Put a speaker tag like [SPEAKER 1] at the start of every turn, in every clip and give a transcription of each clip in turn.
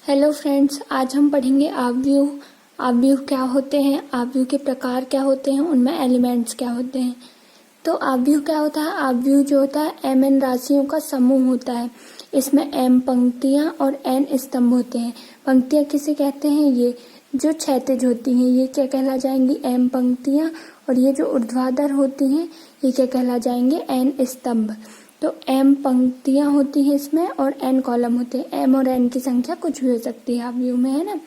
[SPEAKER 1] Hello friends, आज हम पढ़ेंगे आव्यूह। आव्यूह क्या होते हैं, आव्यूह के प्रकार क्या होते हैं, उनमें एलिमेंट्स क्या होते हैं। तो आव्यूह क्या होता है? आव्यूह जो होता है mn राशियों का समूह होता है। इसमें m पंक्तियां और n स्तंभ होते हैं। पंक्तियां किसे कहते हैं? ये जो क्षैतिज होती हैं ये क्या कहला जाएंगी? m पंक्तियां। और ये जो ऊर्ध्वाधर होती हैं ये क्या कहला जाएंगे? n स्तंभ। तो m पंक्तियां होती हैं इसमें और n कॉलम होते हैं। m और n की संख्या कुछ भी हो सकती है आव्यूह में, है ना।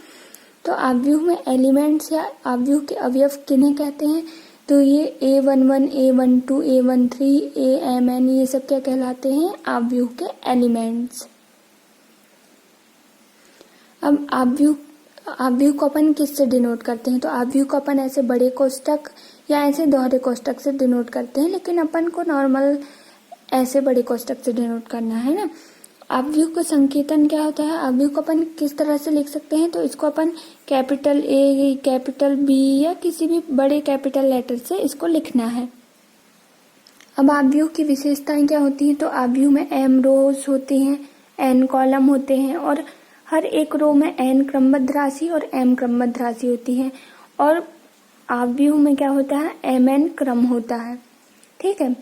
[SPEAKER 1] तो आव्यूह में एलिमेंट्स या आव्यूह के अवयव किन्हें कहते हैं? तो ये A11, A12, A13, AMN ये सब क्या कहलाते हैं? आव्यूह के एलिमेंट्स। अब आव्यूह को अपन किससे डिनोट करते हैं? तो आव्यूह को अपन ऐसे बड़े कोष्टक या ऐसे दोहरे कोष्टक से डिनोट करते हैं, लेकिन अपन को नॉर्मल ऐसे बड़े कोष्टक से डिनोट करना है ना। आव्यूह का संकेतन क्या होता है? आव्यूह को अपन किस तरह से लिख सकते हैं? तो इसको अपन कैपिटल A, कैपिटल B या किसी भी बड़े कैपिटल लेटर से इसको लिखना है। अब आव्यूह की विशेषताएं क्या होती हैं? तो आव्यूह में m रोज होती हैं, n कॉलम होते हैं और हर एक रो में n क्रमबद्ध राशि और m क्रमबद्ध राशि होती है। और आव्यूह में क्या होता है? mn क्रम होता है। ठीक है।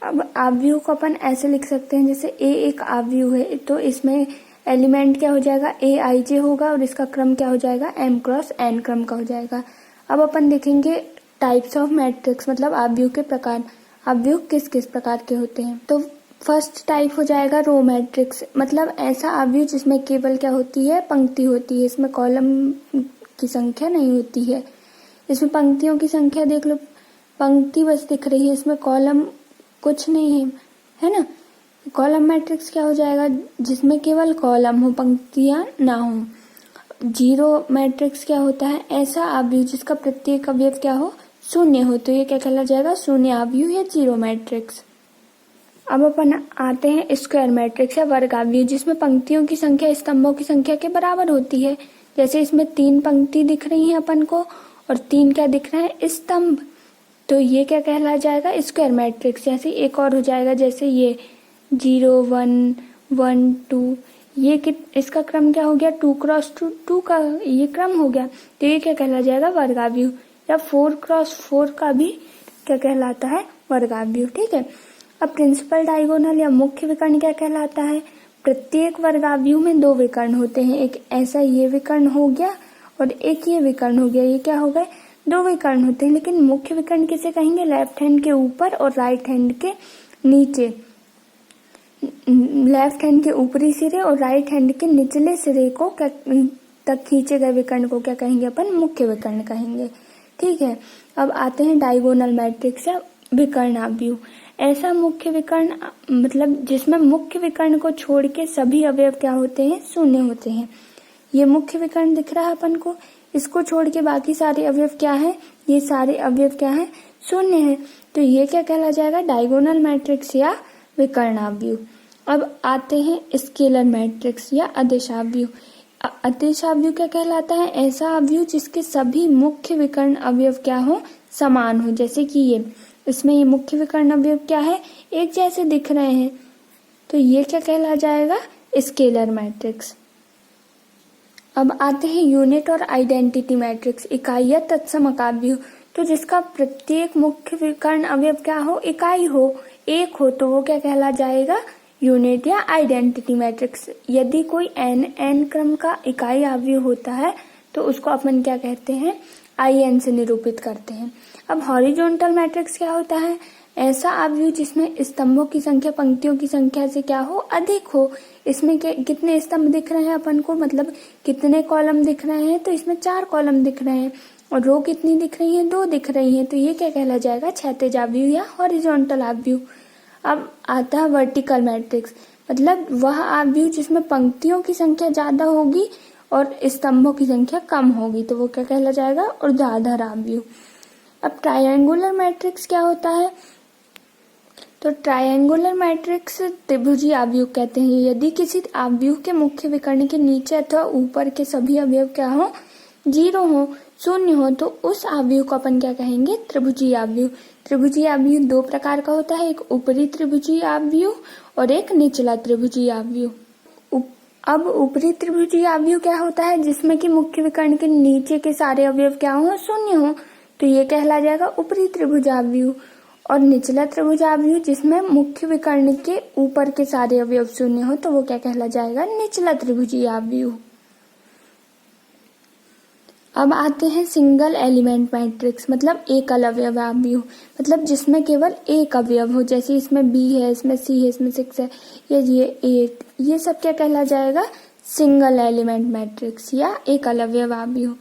[SPEAKER 1] अब आव्यूह को अपन ऐसे लिख सकते हैं, जैसे A एक आव्यूह है तो इसमें एलिमेंट क्या हो जाएगा? Aij होगा और इसका क्रम क्या हो जाएगा? m क्रॉस n क्रम का हो जाएगा। अब अपन देखेंगे टाइप्स ऑफ मैट्रिक्स, मतलब आव्यूह के प्रकार। आव्यूह किस किस प्रकार के होते हैं? तो फर्स्ट टाइप हो जाएगा रो मैट्रिक्स, मतलब ऐसा आव्यूह जिसमें केवल क्या होती है? पंक्ति होती है, इसमें कॉलम की संख्या नहीं होती है। इसमें पंक्तियों की संख्या देख लो, पंक्ति बस दिख रही है, इसमें कॉलम कुछ नहीं है, है ना। कॉलम मैट्रिक्स क्या हो जाएगा? जिसमें केवल कॉलम हो, पंक्तियां ना हो। जीरो मैट्रिक्स क्या होता है? ऐसा आव्यूह जिसका प्रत्येक अवयव क्या हो? शून्य हो, तो ये क्या कहला जाएगा? शून्य आव्यूह या जीरो मैट्रिक्स। अब अपन आते हैं स्क्वायर मैट्रिक्स या वर्ग आव्यूह, जिसमें पंक्तियों की संख्या स्तंभों की संख्या के बराबर होती है। जैसे इसमें 3 पंक्ति दिख रही है अपन को और 3 क्या दिख रहा है? स्तंभ। तो ये क्या कहला जाएगा? Square matrix. जैसे एक और हो जाएगा, जैसे ये 0 1 1 2, ये इसका क्रम क्या हो गया? 2 क्रॉस 2 का ये क्रम हो गया, तो ये क्या कहला जाएगा? वर्ग आव्यूह। या 4 क्रॉस 4 का भी क्या कहलाता है? वर्ग आव्यूह। ठीक है। अब प्रिंसिपल डायगोनल या मुख्य विकर्ण क्या कहलाता है? प्रत्येक वर्ग आव्यूह में 2 विकर्ण होते हैं। एक ऐसा ये विकर्ण हो गया और एक ये विकर्ण हो गया। ये क्या हो गए? 2 विकर्ण होते हैं। लेकिन मुख्य विकर्ण किसे कहेंगे? लेफ्ट हैंड के ऊपर और राइट हैंड के नीचे। लेफ्ट हैंड के ऊपरी सिरे और राइट हैंड के निचले सिरे को तक खींचे गए विकर्ण को क्या कहेंगे? अपन मुख्य विकर्ण कहेंगे। ठीक है। अब आते हैं डायगोनल मैट्रिक्स या विकर्ण आव्यूह। ऐसा मुख्य विकर्ण, मतलब जिसमें मुख्य विकर्ण को छोड़ के सभी अवयव क्या होते हैं? शून्य होते हैं। ये मुख्य विकर्ण दिख रहा है अपन को, इसको छोड़ के बाकी सारे अवयव क्या है? ये सारे अवयव क्या है? शून्य है। तो ये क्या कहला जाएगा? डायगोनल मैट्रिक्स या विकर्ण आव्यूह। अब आते हैं स्केलर मैट्रिक्स या अदिश आव्यूह। अदिश आव्यूह क्या कहलाता है? ऐसा आव्यूह जिसके सभी मुख्य विकर्ण अवयव क्या हो? समान हो। जैसे कि ये, इसमें ये मुख्य विकर्ण अवयव क्या है? एक जैसे दिख रहे हैं, तो ये क्या कहला जाएगा? Scalar matrix. अब आते हैं यूनिट और आइडेंटिटी मैट्रिक्स, इकाई या तत्समक आव्यूह। तो जिसका प्रत्येक मुख्य विकर्ण अवयव क्या हो? इकाई हो, एक हो, तो वो क्या कहला जाएगा? यूनिट या आइडेंटिटी मैट्रिक्स। यदि कोई n क्रम का इकाई आव्यूह होता है तो उसको अपन क्या कहते हैं? in से निरूपित करते हैं। अब हॉरिजॉन्टल मैट्रिक्स क्या होता है? ऐसा आव्यूह जिसमें स्तंभों की संख्या पंक्तियों की संख्या से क्या हो? अधिक हो। इसमें कितने स्तंभ दिख रहे हैं अपन को, मतलब कितने कॉलम दिख रहे हैं? तो इसमें 4 कॉलम दिख रहे हैं। और रो कितनी दिख रही है? 2 दिख रही है। तो ये क्या कहला जाएगा? क्षैतिज आव्यूह या हॉरिजॉन्टल आव्यूह। अब आता है वर्टिकल मैट्रिक्स, मतलब वह आव्यूह जिसमें पंक्तियों की संख्या ज्यादा होगी और स्तंभों की संख्या कम होगी, तो वो क्या कहला जाएगा? ऊर्ध्वाधर आव्यूह। अब ट्रायंगुलर मैट्रिक्स क्या होता है? तो ट्रायंगुलर मैट्रिक्स त्रिभुजी आव्यूह कहते हैं। यदि किसी आव्यूह के मुख्य विकर्ण के नीचे अथवा ऊपर के सभी अवयव क्या हो? 0 हो, शून्य हो, तो उस आव्यूह को अपन क्या कहेंगे? त्रिभुजी आव्यूह। त्रिभुजी आव्यूह 2 प्रकार का होता है, एक ऊपरी त्रिभुजी आव्यूह और एक निचला त्रिभुजी आव्यूह। अब ऊपरी त्रिभुजीय अवयव क्या होता है, जिसमें कि मुख्य विकर्ण के नीचे के सारे अवयव क्या हो, शून्य हो, तो ये कहला जाएगा ऊपरी त्रिभुजावयव। और निचला त्रिभुजावयव जिसमें मुख्य विकर्ण के ऊपर के सारे अवयव शून्य हो, तो वो क्या कहला जाएगा, निचला त्रिभुजीय अवयव। अब आते हैं सिंगल एलिमेंट मैट्रिक्स, मतलब एकल अवयव अवयव, मतलब जिसमें केवल एक अवयव हो, जैसे इसमें B है, इसमें C है, इसमें 6 है, ये 8, ये सब क्या कहला जाएगा, सिंगल एलिमेंट मैट्रिक्स या एकल अवयव अवयव।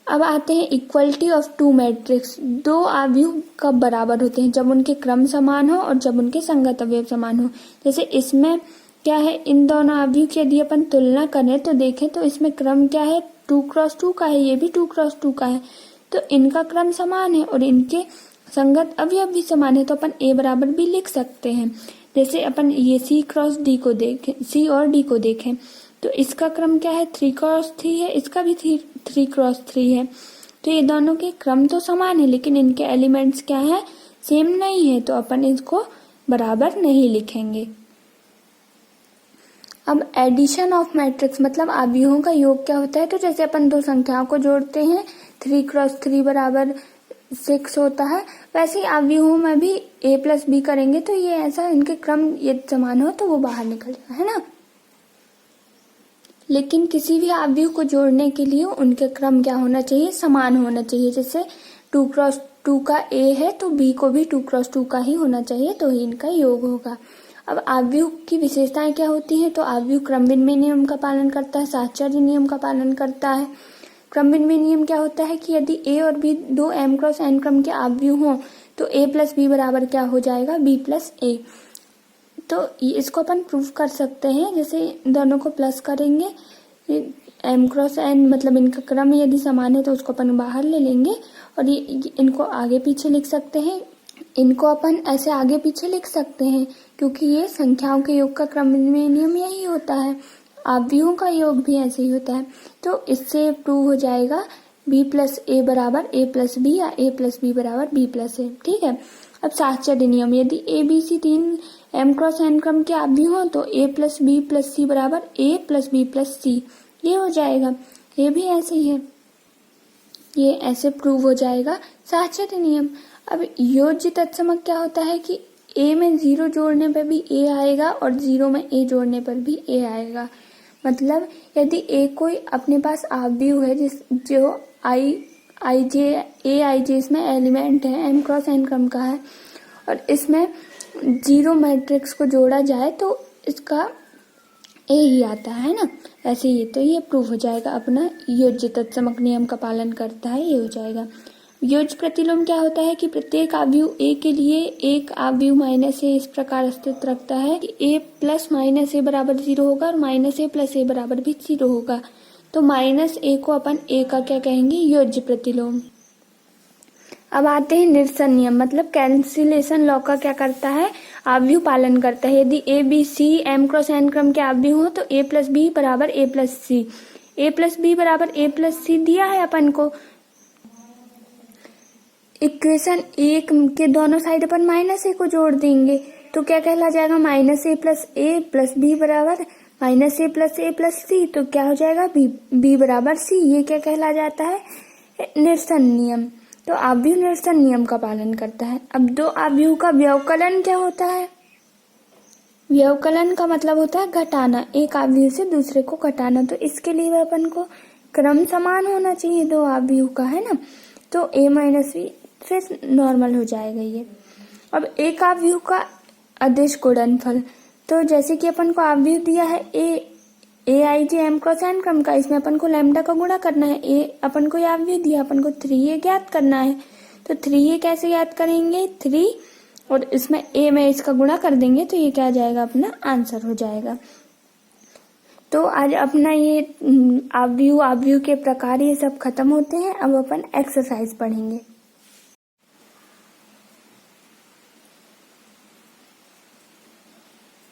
[SPEAKER 1] अब आते हैं इक्वलिटी ऑफ टू मैट्रिक्स, दो अवयव कब बराबर होते हैं, जब उनके क्रम समान हो और जब उनके संगत अवयव समान हो। जैसे इसमें क्या है, इन दोनों अवयव की यदि अपन तुलना करें तो देखें तो इसमें क्रम क्या है, 2x2 का है, ये भी 2x2 का है, तो इनका क्रम समान है और इनके संगत अवयव भी समान है, तो अपन A बराबर भी लिख सकते हैं। जैसे अपन ये C क्रॉस D को देखें, C और D को देखें, तो इसका क्रम क्या है, 3x3 है, इसका भी 3x3 है, तो ये दोनों के क्रम तो समान है लेकिन इनके एलिमेंट्स क्या है, सेम नहीं है, तो अपन इसको बराबर नहीं लिखेंगे। अब एडिशन ऑफ मैट्रिक्स, मतलब अवयवों का योग क्या होता है, तो जैसे अपन दो संख्याओं को जोड़ते हैं 3x3 बराबर 6 होता है, वैसे ही अवयवों में भी A प्लस B करेंगे तो ये ऐसा इनके क्रम यदि समान हो तो वो बाहर निकलेगा, है ना। लेकिन किसी भी अवयव को जोड़ने के लिए उनके क्रम क्या होना चाहिए, समान होना चाहिए। जैसे 2x2 का A है तो B को भी 2x2 का ही होना चाहिए, तो ही इनका योग होगा। अब अवयव की विशेषताएं क्या होती हैं, तो अवयव क्रमविनिमय नियम का पालन करता है, साहचर्य नियम का पालन करता है। क्रमविनिमय नियम क्या होता है कि यदि A और B दो m क्रॉस n क्रम के अवयव हों तो A प्लस B बराबर क्या हो जाएगा, B प्लस A। तो इसको अपन प्रूव कर सकते हैं, जैसे दोनों को प्लस करेंगे, m क्रॉस n मतलब इनका क्रम यदि समान है तो उसको अपन बाहर ले लेंगे और ये इनको आगे पीछे लिख सकते हैं। इनको अपन ऐसे आगे पीछे लिख सकते हैं क्योंकि ये संख्याओं के योग का क्रमविनिमय नियम यही होता है, अवयवों का योग भी ऐसे ही होता है। तो इससे प्रूव हो जाएगा B प्लस A बराबर A प्लस B या A प्लस B बराबर B प्लस A, ठीक है। अब साहचर्य नियम, यदि A B C तीन m क्रॉस n क्रम के अवयव हो तो A plus B plus C बराबर A plus B plus C, ये हो जाएगा। ये भी ऐसे ही है, ये ऐसे प्रूव हो जाएगा साहचर्य नियम। अब योज्य तत्समक क्या होता है कि A में 0 जोड़ने पर भी A आएगा और 0 में A जोड़ने पर भी A आएगा। मतलब यदि A कोई अपने पास अवयव है जो Aij इसमें एलिमेंट है, m क्रॉस n क्रम का है और इसमें 0 मैट्रिक्स को जोड़ा जाए तो इसका A ही आता है ना, ऐसे ही। तो ये प्रूव हो जाएगा अपना योज्य तत्समक नियम का पालन करता है, ये हो जाएगा। योज्य प्रतिलोम क्या होता है कि प्रत्येक अवयव A के लिए एक अवयव माइनस A इस प्रकार अस्तित्व रखता है कि A प्लस माइनस A बराबर 0 होगा और माइनस A प्लस A बराबर भी 0 होगा, तो माइनस A को अपन A का क्या कहेंगे, योज्य प्रतिलोम। अब आते हैं निरसन नियम, मतलब कैंसिलेशन लॉ का क्या करता है, अवयव पालन करता है। यदि A B C m cross n क्रम के अवयव हो तो A प्लस B बराबर A plus C, A plus B बराबर A प्लस C दिया है अपन को। इक्वेशन 1 के दोनों साइड अपन माइनस A को जोड़ देंगे तो क्या कहला जाएगा, माइनस A प्लस B बराबर माइनस A प्लस C, तो क्या हो जाएगा, B बराबर C। ये क्या कहला जाता है, निरसन नियम। तो अवयव निरसन नियम का पालन करता है। अब दो अवयव का व्यवकलन क्या होता है, व्यवकलन का मतलब होता है घटाना, एक अवयव से दूसरे को घटाना। तो इसके लिए अपन को क्रम समान होना चाहिए दो अवयव का, है ना। तो A माइनस B फिर नॉर्मल हो जाएगा ये। अब एक अवयव का अदिश गुणनफल, तो जैसे कि अपन को अवयव दिया है Aij m क्रॉस n क्रम का, इसमें अपन को लैम्डा का गुणा करना है। A अपन को अवयव दिया, अपन को 3A ज्ञात करना है, तो 3A कैसे ज्ञात करेंगे, 3 और इसमें A में इसका गुणा कर देंगे तो ये क्या आ जाएगा, अपना आंसर हो जाएगा। तो आज अपना ये अवयव के प्रकार ये सब खत्म होते हैं। अब अपन एक्सरसाइज पढ़ेंगे।